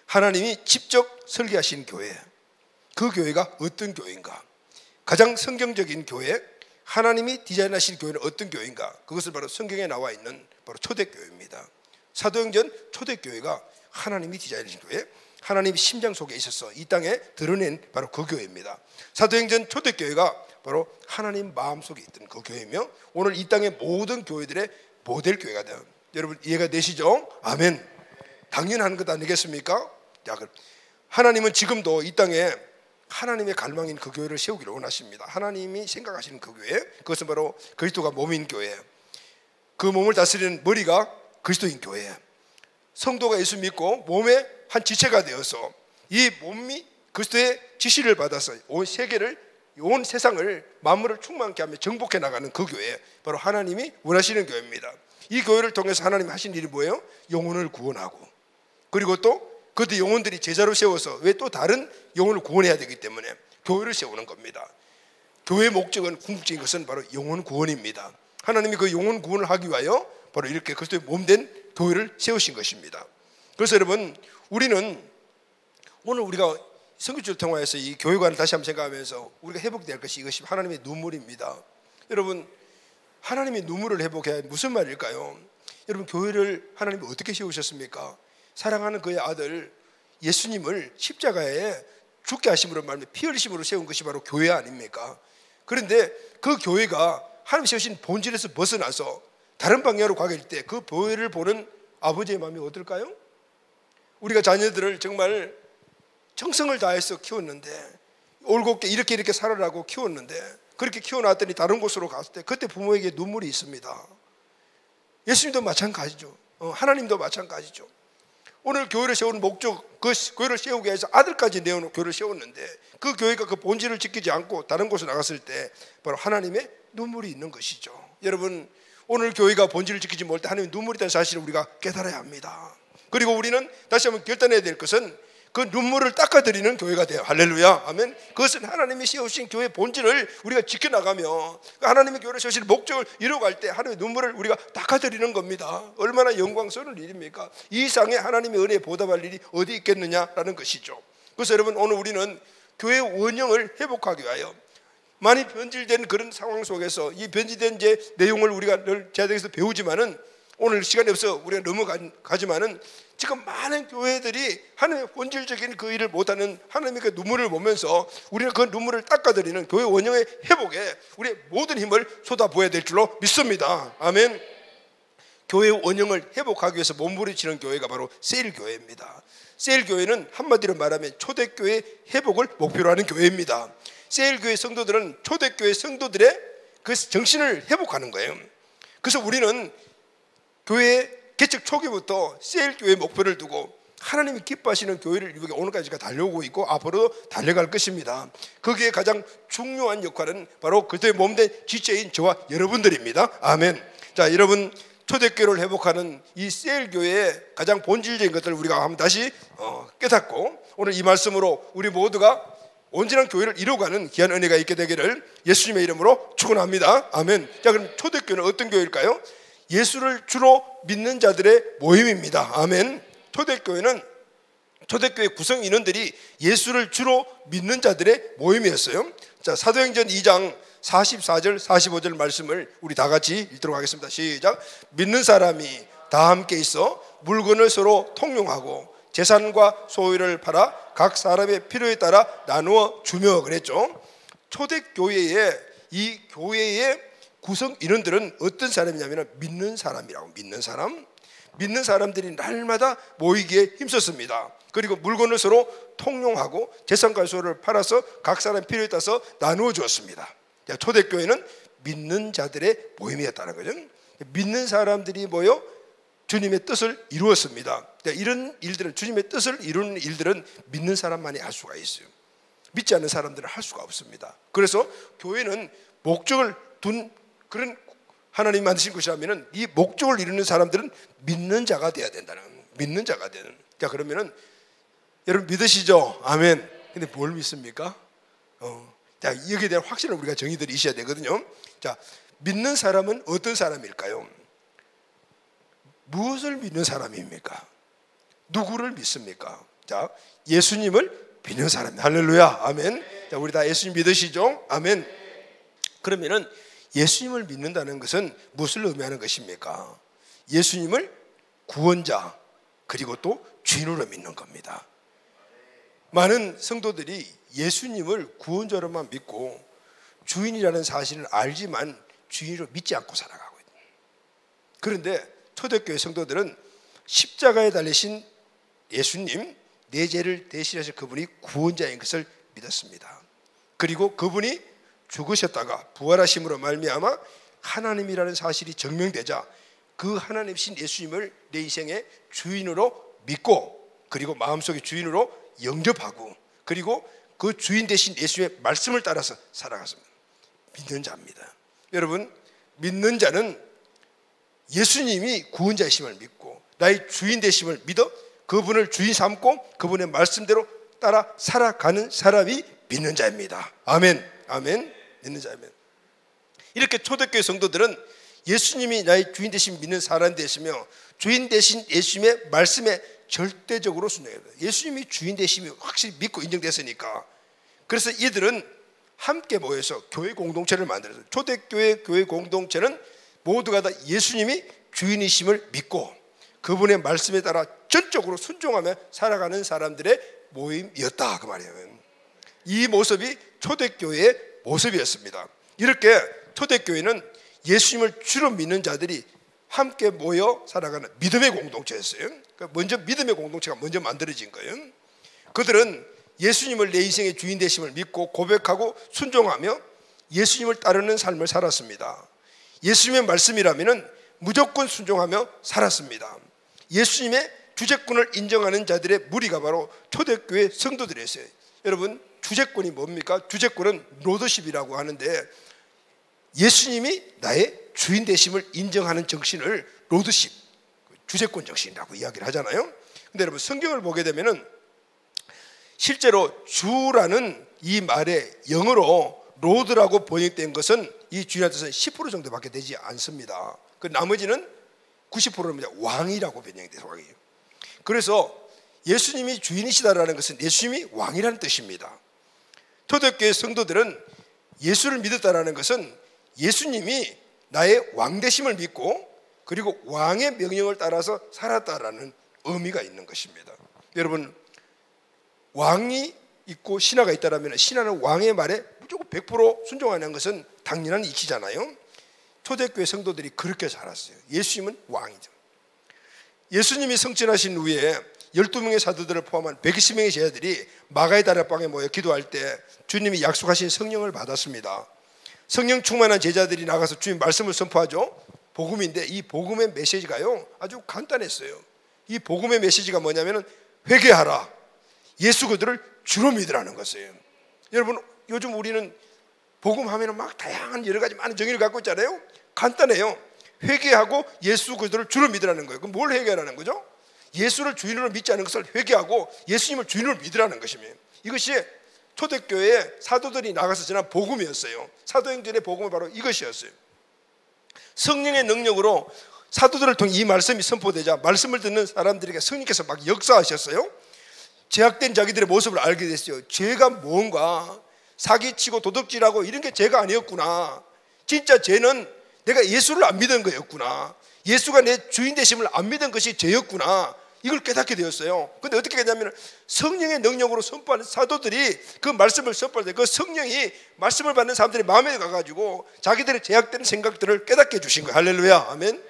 하나님이 직접 설계하신 교회, 그 교회가 어떤 교회인가? 가장 성경적인 교회, 하나님이 디자인하신 교회는 어떤 교회인가? 그것은 바로 성경에 나와 있는 바로 초대교회입니다. 사도행전 초대교회가 하나님이 디자인하신 교회, 하나님의 심장 속에 있어서 이 땅에 드러낸 바로 그 교회입니다. 사도행전 초대교회가 바로 하나님 마음속에 있던 그 교회이며, 오늘 이 땅의 모든 교회들의 모델 교회가 돼요. 여러분, 이해가 되시죠? 아멘. 당연한 것 아니겠습니까? 자, 그럼 하나님은 지금도 이 땅에 하나님의 갈망인 그 교회를 세우기를 원하십니다. 하나님이 생각하시는 그 교회, 그것은 바로 그리스도가 몸인 교회, 그 몸을 다스리는 머리가 그리스도인 교회, 성도가 예수 믿고 몸의 한 지체가 되어서 이 몸이 그리스도의 지시를 받아서 온 세계를, 온 세상을, 만물을 충만케 하며 정복해 나가는 그 교회, 바로 하나님이 원하시는 교회입니다. 이 교회를 통해서 하나님이 하신 일이 뭐예요? 영혼을 구원하고, 그리고 또 그때 영혼들이 제자로 세워서, 왜 또 다른 영혼을 구원해야 되기 때문에 교회를 세우는 겁니다. 교회의 목적은, 궁극적인 것은 바로 영혼 구원입니다. 하나님이 그 영혼 구원을 하기 위하여 바로 이렇게 그리스도의 몸된 교회를 세우신 것입니다. 그래서 여러분, 우리는 오늘 우리가 선교지를 통해서 이 교회관을 다시 한번 생각하면서 우리가 회복될 것이, 이것이 하나님의 눈물입니다. 여러분, 하나님의 눈물을 회복해야 무슨 말일까요? 여러분, 교회를 하나님이 어떻게 세우셨습니까? 사랑하는 그의 아들 예수님을 십자가에 죽게 하심으로 말하면 피 흘리심으로 세운 것이 바로 교회 아닙니까? 그런데 그 교회가 하나님이 세우신 본질에서 벗어나서 다른 방향으로 가게 될 때 그 교회를 보는 아버지의 마음이 어떨까요? 우리가 자녀들을 정말 정성을 다해서 키웠는데, 올곧게 이렇게 살아라고 키웠는데, 그렇게 키워놨더니 다른 곳으로 갔을 때 그때 부모에게 눈물이 있습니다. 예수님도 마찬가지죠. 하나님도 마찬가지죠. 오늘 교회를 세우는 목적, 그 교회를 세우기 위해서 아들까지 내어놓은 교회를 세웠는데, 그 교회가 그 본질을 지키지 않고 다른 곳으로 나갔을 때 바로 하나님의 눈물이 있는 것이죠. 여러분, 오늘 교회가 본질을 지키지 못할 때 하나님의 눈물이 있다는 사실을 우리가 깨달아야 합니다. 그리고 우리는 다시 한번 결단해야 될 것은 그 눈물을 닦아드리는 교회가 돼요. 할렐루야, 아멘. 그것은 하나님이 세우신 교회의 본질을 우리가 지켜나가며 하나님의 교회를 세우신 목적을 이루어갈 때 하나님의 눈물을 우리가 닦아드리는 겁니다. 얼마나 영광스러운 일입니까? 이 이상의 하나님의 은혜에 보답할 일이 어디 있겠느냐라는 것이죠. 그래서 여러분, 오늘 우리는 교회의 원형을 회복하기 위하여 많이 변질된 그런 상황 속에서 이 변질된 이제 내용을 우리가 늘 제자들에서 배우지만은, 오늘 시간이 없어 우리가 넘어가지만은, 지금 많은 교회들이 하나님의 본질적인 그 일을 못하는 하나님의 그 눈물을 보면서 우리는 그 눈물을 닦아드리는 교회 원형의 회복에 우리의 모든 힘을 쏟아부어야 될 줄로 믿습니다. 아멘. 교회 원형을 회복하기 위해서 몸부림치는 교회가 바로 세일교회입니다. 세일교회는 한마디로 말하면 초대교회 회복을 목표로 하는 교회입니다. 세일교회 성도들은 초대교회 성도들의 그 정신을 회복하는 거예요. 그래서 우리는 교회 개척 초기부터 셀교회 목표를 두고 하나님이 기뻐하시는 교회를 이루기 오늘까지가 달려오고 있고 앞으로 달려갈 것입니다. 거기에 가장 중요한 역할은 바로 그들의 몸된 지체인 저와 여러분들입니다. 아멘. 자, 여러분, 초대교회를 회복하는 이 셀교회의 가장 본질적인 것들을 우리가 한번 다시 깨닫고 오늘 이 말씀으로 우리 모두가 온전한 교회를 이루어가는 귀한 은혜가 있게 되기를 예수님의 이름으로 축원합니다. 아멘. 자, 그럼 초대교회는 어떤 교회일까요? 예수를 주로 믿는 자들의 모임입니다. 아멘. 초대교회 구성 인원들이 예수를 주로 믿는 자들의 모임이었어요. 자, 사도행전 2장 44절 45절 말씀을 우리 다 같이 읽도록 하겠습니다. 시작. 믿는 사람이 다 함께 있어 물건을 서로 통용하고 재산과 소유를 팔아 각 사람의 필요에 따라 나누어 주며 그랬죠. 초대교회의 이 교회의 구성 인원들은 어떤 사람이냐면 믿는 사람이라고. 믿는 사람들이 날마다 모이기에 힘썼습니다. 그리고 물건을 서로 통용하고 재산과 소유를 팔아서 각 사람 필요에 따라서 나누어 주었습니다. 초대교회는 믿는 자들의 모임이었다는 거죠. 믿는 사람들이 모여 주님의 뜻을 이루었습니다. 이런 일들은, 주님의 뜻을 이루는 일들은 믿는 사람만이 할 수가 있어요. 믿지 않는 사람들은 할 수가 없습니다. 그래서 교회는 목적을 둔 그런 하나님 만드신 것이라면 이 목적을 이루는 사람들은 믿는 자가 되어야 된다는, 믿는 자가 되는. 자, 그러면은 여러분 믿으시죠? 아멘. 근데 뭘 믿습니까? 자, 여기에 대한 확신을 우리가 정의들이 있어야 되거든요. 자, 믿는 사람은 어떤 사람일까요? 무엇을 믿는 사람입니까? 누구를 믿습니까? 자, 예수님을 믿는 사람입니다. 할렐루야. 아멘. 자, 우리 다 예수님 믿으시죠? 아멘. 그러면은 예수님을 믿는다는 것은 무엇을 의미하는 것입니까? 예수님을 구원자 그리고 또 주인으로 믿는 겁니다. 많은 성도들이 예수님을 구원자로만 믿고 주인이라는 사실을 알지만 주인으로 믿지 않고 살아가고 있다. 그런데 초대교회 성도들은 십자가에 달리신 예수님, 내 죄를 대신하신 그분이 구원자인 것을 믿었습니다. 그리고 그분이 죽으셨다가 부활하심으로 말미암아 하나님이라는 사실이 증명되자 그 하나님이신 예수님을 내 인생의 주인으로 믿고 그리고 마음속의 주인으로 영접하고 그리고 그 주인 되신 예수님의 말씀을 따라서 살아갔습니다. 믿는 자입니다. 여러분, 믿는 자는 예수님이 구원자이심을 믿고 나의 주인 되심을 믿어 그분을 주인 삼고 그분의 말씀대로 따라 살아가는 사람이 믿는 자입니다. 아멘. 아멘. 믿는 자입니다. 이렇게 초대교회 성도들은 예수님이 나의 주인 되심 믿는 사람 되시며 주인 되신 예수님의 말씀에 절대적으로 순종해요. 예수님이 주인 되심이 확실히 믿고 인정됐으니까. 그래서 이들은 함께 모여서 교회 공동체를 만들어서 초대교회 교회 공동체는 모두가 다 예수님이 주인이심을 믿고 그분의 말씀에 따라 전적으로 순종하며 살아가는 사람들의 모임이었다 그 말이에요. 이 모습이 초대교회의 모습이었습니다. 이렇게 초대교회는 예수님을 주로 믿는 자들이 함께 모여 살아가는 믿음의 공동체였어요. 먼저 믿음의 공동체가 먼저 만들어진 거예요. 그들은 예수님을 내 인생의 주인 되심을 믿고 고백하고 순종하며 예수님을 따르는 삶을 살았습니다. 예수님의 말씀이라면 무조건 순종하며 살았습니다. 예수님의 주재권을 인정하는 자들의 무리가 바로 초대교회 성도들이었어요. 여러분, 주재권이 뭡니까? 주재권은 로더십이라고 하는데 예수님이 나의 주인 되심을 인정하는 정신을 로드십, 주재권 정신이라고 이야기를 하잖아요. 근데 여러분, 성경을 보게 되면은 실제로 주라는 이 말의 영어로 로드라고 번역된 것은 이 주인의 뜻은 10% 정도밖에 되지 않습니다. 그 나머지는 90%는 왕이라고 변형이 돼서 왕이에요. 그래서 예수님이 주인이시다라는 것은 예수님이 왕이라는 뜻입니다. 초대교회 성도들은 예수를 믿었다라는 것은 예수님이 나의 왕 되심을 믿고 그리고 왕의 명령을 따라서 살았다라는 의미가 있는 것입니다. 여러분, 왕이 있고 신하가 있다라면 신하는 왕의 말에 무조건 100% 순종하는 것은 당연한 이치잖아요. 초대교회 성도들이 그렇게 살았어요. 예수님은 왕이죠. 예수님이 승천하신 후에 12명의 사도들을 포함한 120명의 제자들이 마가의 다락방에 모여 기도할 때 주님이 약속하신 성령을 받았습니다. 성령 충만한 제자들이 나가서 주님 말씀을 선포하죠. 복음인데 이 복음의 메시지가요 아주 간단했어요. 이 복음의 메시지가 뭐냐면은 회개하라, 예수 그들을 주로 믿으라는 것이에요. 여러분 요즘 우리는 복음 하면은 막 다양한 여러 가지 많은 정의를 갖고 있잖아요. 간단해요. 회개하고 예수 그들을 주로 믿으라는 거예요. 그럼 뭘 회개하라는 거죠? 예수를 주인으로 믿지 않은 것을 회개하고 예수님을 주인으로 믿으라는 것입니다. 이것이 초대교회에 사도들이 나가서 전한 복음이었어요. 사도행전의 복음은 바로 이것이었어요. 성령의 능력으로 사도들을 통해 이 말씀이 선포되자 말씀을 듣는 사람들에게 성령께서 막 역사하셨어요. 죄악된 자기들의 모습을 알게 됐어요. 죄가 뭔가, 사기치고 도둑질하고 이런 게 죄가 아니었구나. 진짜 죄는 내가 예수를 안 믿은 거였구나. 예수가 내 주인 되심을 안 믿은 것이 죄였구나. 이걸 깨닫게 되었어요. 근데 어떻게 했냐면 성령의 능력으로 선포하는 사도들이 그 말씀을 선포할 때 그 성령이 말씀을 받는 사람들의 마음에 가가지고 자기들의 죄악된 생각들을 깨닫게 해주신 거예요. 할렐루야, 아멘.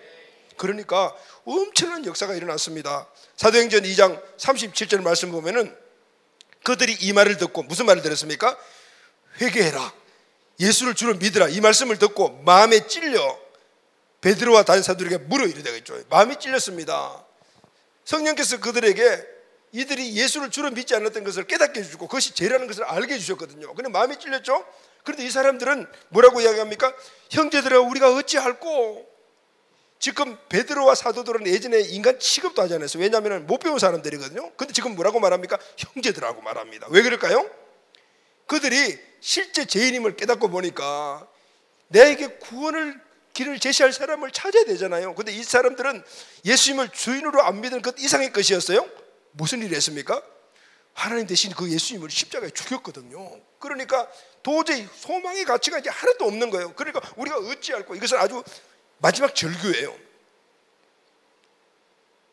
그러니까 엄청난 역사가 일어났습니다. 사도행전 2장 37절 말씀 보면은 그들이 이 말을 듣고 무슨 말을 들었습니까? 회개해라, 예수를 주로 믿으라. 이 말씀을 듣고 마음에 찔려 베드로와 다른 사도들에게 물어 이르되겠죠. 마음이 찔렸습니다. 성령께서 그들에게 이들이 예수를 주로 믿지 않았던 것을 깨닫게 해주고 그것이 죄라는 것을 알게 해주셨거든요. 근데 마음이 찔렸죠. 그런데 이 사람들은 뭐라고 이야기합니까? 형제들아, 우리가 어찌할꼬? 지금 베드로와 사도들은 예전에 인간 취급도 하지 않았어요. 왜냐하면 못 배운 사람들이거든요. 근데 지금 뭐라고 말합니까? 형제들하고 말합니다. 왜 그럴까요? 그들이 실제 죄인임을 깨닫고 보니까 내게 구원을 길을 제시할 사람을 찾아야 되잖아요. 근데 이 사람들은 예수님을 주인으로 안 믿는 것 이상의 것이었어요. 무슨 일을 했습니까? 하나님 대신 그 예수님을 십자가에 죽였거든요. 그러니까 도저히 소망의 가치가 이제 하나도 없는 거예요. 그러니까 우리가 어찌할꼬? 이것은 아주 마지막 절규예요.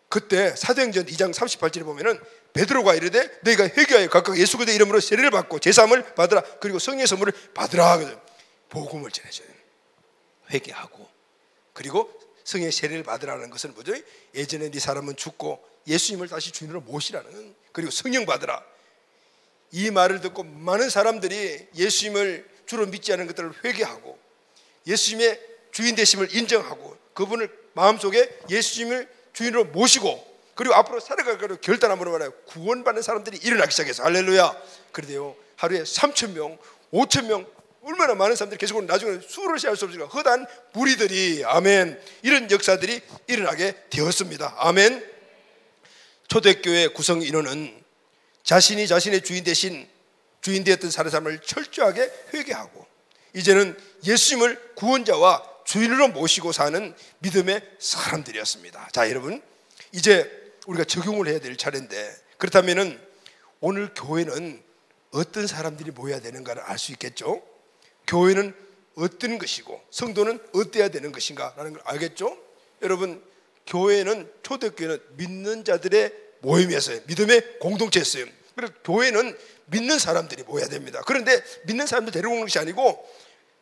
그때 사도행전 2장 38절에 보면은 베드로가 이르되 너희가 회개하여 각각 예수 그리스도의 이름으로 세례를 받고 제사함을 받으라. 그리고 성령의 선물을 받으라. 복음을 전해줘요. 회개하고 그리고 성령의 세례를 받으라는 것은 뭐죠? 예전에 네 사람은 죽고 예수님을 다시 주인으로 모시라는, 그리고 성령 받으라. 이 말을 듣고 많은 사람들이 예수님을 주로 믿지 않은 것들을 회개하고 예수님의 주인 되심을 인정하고 그분을 마음속에 예수님을 주인으로 모시고 그리고 앞으로 살아가기로 결단함으로 말하여 구원받는 사람들이 일어나기 시작해서 할렐루야. 그런데요 하루에 3,000명 5,000명 얼마나 많은 사람들이 계속 나중에 수를 세할 수 없으니까 허다한 무리들이, 아멘, 이런 역사들이 일어나게 되었습니다. 아멘. 초대교회 구성 인원은 자신이 자신의 주인 대신 주인 되었던 사람을 철저하게 회개하고 이제는 예수님을 구원자와 주인으로 모시고 사는 믿음의 사람들이었습니다. 자, 여러분, 이제 우리가 적용을 해야 될 차례인데, 그렇다면은 오늘 교회는 어떤 사람들이 모여야 되는가를 알 수 있겠죠? 교회는 어떤 것이고 성도는 어때야 되는 것인가라는 걸 알겠죠? 여러분, 교회는, 초대교회는 믿는 자들의 모임이었어요. 믿음의 공동체였어요. 그래서 교회는 믿는 사람들이 모여야 됩니다. 그런데 믿는 사람들 데리고 오는 것이 아니고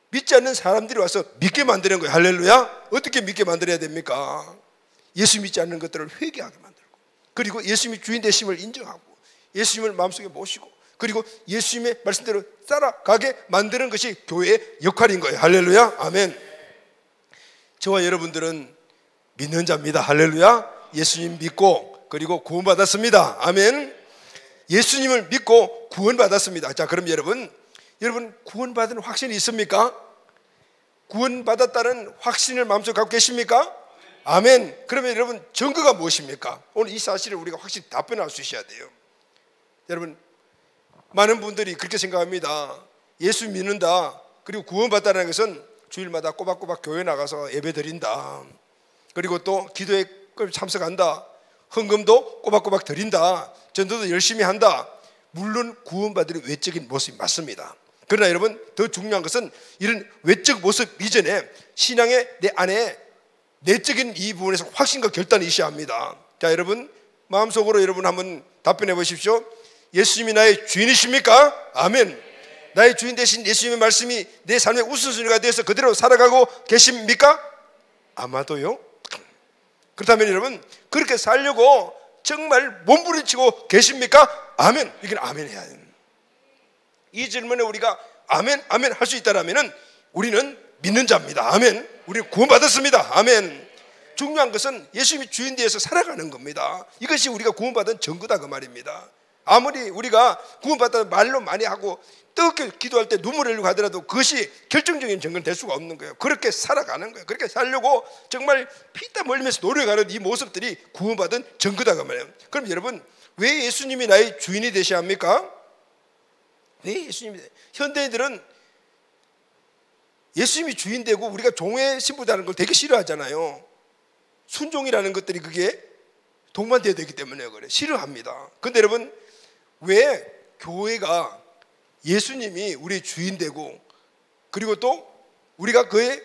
믿지 않는 사람들이 와서 믿게 만드는 거예요. 할렐루야. 어떻게 믿게 만들어야 됩니까? 예수 믿지 않는 것들을 회개하게 만들고, 그리고 예수님이 주인 되심을 인정하고 예수님을 마음속에 모시고, 그리고 예수님의 말씀대로 따라가게 만드는 것이 교회의 역할인 거예요. 할렐루야. 아멘. 저와 여러분들은 믿는 자입니다. 할렐루야. 예수님 믿고 그리고 구원받았습니다. 아멘. 예수님을 믿고 구원받았습니다. 자, 그럼 여러분 구원받은 확신이 있습니까? 구원받았다는 확신을 마음속에 갖고 계십니까? 아멘. 그러면 여러분 증거가 무엇입니까? 오늘 이 사실을 우리가 확실히 답변할 수 있어야 돼요. 여러분, 많은 분들이 그렇게 생각합니다. 예수 믿는다, 그리고 구원받다는 것은 주일마다 꼬박꼬박 교회 나가서 예배 드린다, 그리고 또 기도에 참석한다, 헌금도 꼬박꼬박 드린다, 전도도 열심히 한다. 물론 구원받으는 외적인 모습이 맞습니다. 그러나 여러분, 더 중요한 것은 이런 외적 모습 이전에 신앙의 내 안에 내적인 이 부분에서 확신과 결단이 있어야 합니다. 자, 여러분 마음속으로 여러분 한번 답변해 보십시오. 예수님이 나의 주인이십니까? 아멘. 나의 주인 되신 예수님의 말씀이 내 삶의 우선순위가 되어서 그대로 살아가고 계십니까? 아마도요. 그렇다면 여러분, 그렇게 살려고 정말 몸부림치고 계십니까? 아멘. 이건 아멘 해야 돼요. 이 질문에 우리가 아멘 아멘 할 수 있다면 우리는 믿는 자입니다. 아멘. 우리는 구원받았습니다. 아멘. 중요한 것은 예수님이 주인 되어서 살아가는 겁니다. 이것이 우리가 구원받은 증거다 그 말입니다. 아무리 우리가 구원받다는 말로 많이 하고 뜨겁게 기도할 때 눈물을 흘리고 하더라도 그것이 결정적인 증거는 될 수가 없는 거예요. 그렇게 살아가는 거예요. 그렇게 살려고 정말 피땀 흘리면서 노력하는 이 모습들이 구원받은 증거다 그 말이에요. 그럼 여러분, 왜 예수님이 나의 주인이 되셔야 합니까? 왜 예수님이 현대인들은 예수님이 주인 되고 우리가 종의 신부라는 걸 되게 싫어하잖아요. 순종이라는 것들이 그게 동반되어야 되기 때문에 그래 싫어합니다. 그런데 여러분, 왜 교회가 예수님이 우리의 주인 되고 그리고 또 우리가 그의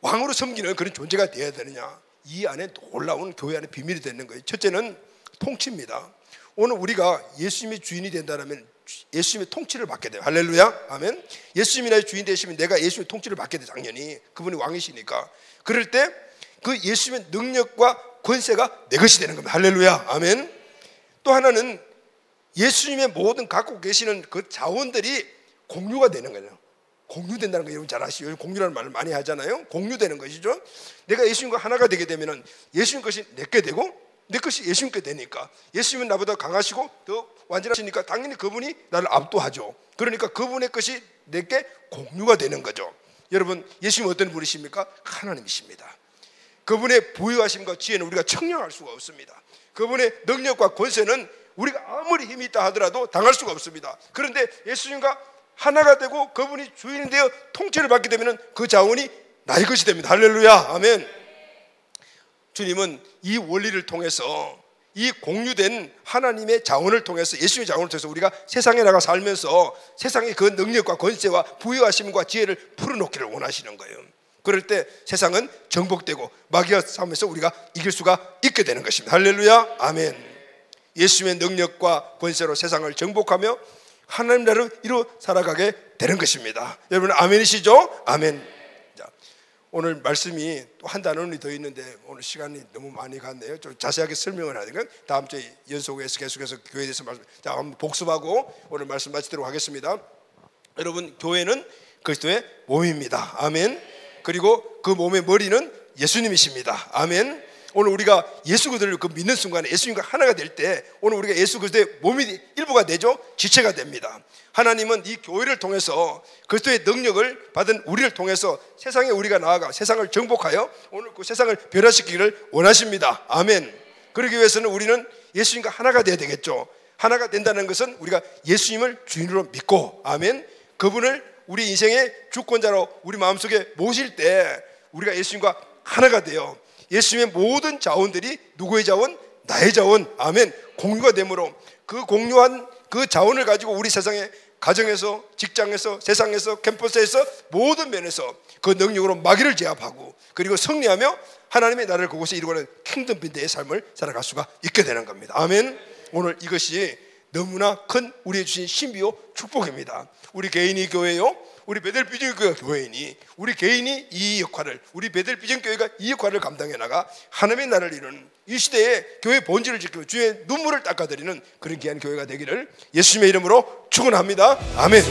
왕으로 섬기는 그런 존재가 되어야 되느냐? 이 안에 놀라운 교회 안에 비밀이 되는 거예요. 첫째는 통치입니다. 오늘 우리가 예수님이 주인이 된다면 예수님의 통치를 받게 돼요. 할렐루야, 아멘. 예수님이 나의 주인 되시면 내가 예수님의 통치를 받게 돼. 당연히 그분이 왕이시니까. 그럴 때 그 예수님의 능력과 권세가 내 것이 되는 겁니다. 할렐루야, 아멘. 또 하나는 예수님의 모든 갖고 계시는 그 자원들이 공유가 되는 거예요. 공유된다는 거 여러분 잘 아시죠? 공유라는 말을 많이 하잖아요. 공유되는 것이죠. 내가 예수님과 하나가 되게 되면은 예수님 것이 내게 되고 내 것이 예수님께 되니까, 예수님은 나보다 강하시고 더 완전하시니까 당연히 그분이 나를 압도하죠. 그러니까 그분의 것이 내게 공유가 되는 거죠. 여러분, 예수님 어떤 분이십니까? 하나님이십니다. 그분의 부유하심과 지혜는 우리가 측량할 수가 없습니다. 그분의 능력과 권세는 우리가 아무리 힘이 있다 하더라도 당할 수가 없습니다. 그런데 예수님과 하나가 되고 그분이 주인이 되어 통치를 받게 되면 그 자원이 나의 것이 됩니다. 할렐루야, 아멘. 주님은 이 원리를 통해서, 이 공유된 하나님의 자원을 통해서, 예수님의 자원을 통해서 우리가 세상에 나가 살면서 세상의 그 능력과 권세와 부유하심과 지혜를 풀어놓기를 원하시는 거예요. 그럴 때 세상은 정복되고 마귀와 싸움에서 우리가 이길 수가 있게 되는 것입니다. 할렐루야, 아멘. 예수님의 능력과 권세로 세상을 정복하며 하나님 나라를 이루어 살아가게 되는 것입니다. 여러분 아멘이시죠? 아멘. 자, 오늘 말씀이 또 한 단원이 더 있는데 오늘 시간이 너무 많이 갔네요. 좀 자세하게 설명을 하니까 다음 주에 연속해서 계속해서 교회에 대해서 말씀. 자, 한번 복습하고 오늘 말씀 마치도록 하겠습니다. 여러분, 교회는 그리스도의 몸입니다. 아멘. 그리고 그 몸의 머리는 예수님이십니다. 아멘. 오늘 우리가 예수 그리스도를 그 믿는 순간에 예수님과 하나가 될 때 오늘 우리가 예수 그리스도의 몸이 일부가 되죠. 지체가 됩니다. 하나님은 이 교회를 통해서 그리스도의 능력을 받은 우리를 통해서 세상에 우리가 나아가 세상을 정복하여 오늘 그 세상을 변화시키기를 원하십니다. 아멘. 그러기 위해서는 우리는 예수님과 하나가 되어야 되겠죠. 하나가 된다는 것은 우리가 예수님을 주인으로 믿고, 아멘, 그분을 우리 인생의 주권자로 우리 마음속에 모실 때 우리가 예수님과 하나가 되어 예수님의 모든 자원들이 누구의 자원? 나의 자원, 아멘, 공유가 되므로 그 공유한 그 자원을 가지고 우리 세상에 가정에서, 직장에서, 세상에서, 캠퍼스에서 모든 면에서 그 능력으로 마귀를 제압하고 그리고 승리하며 하나님의 나라를 그곳에 이루어가는 킹덤 빈대의 삶을 살아갈 수가 있게 되는 겁니다. 아멘. 오늘 이것이 너무나 큰 우리의 주신 신비요 축복입니다. 우리 개인이 교회요, 우리 베델 비전교회가 교회이니 우리 개인이 이 역할을, 우리 베델 비전교회가 이 역할을 감당해 나가 하나님의 나라를 이루는 이 시대에 교회의 본질을 지키고 주의 눈물을 닦아드리는 그런 귀한 교회가 되기를 예수님의 이름으로 축원합니다. 아멘.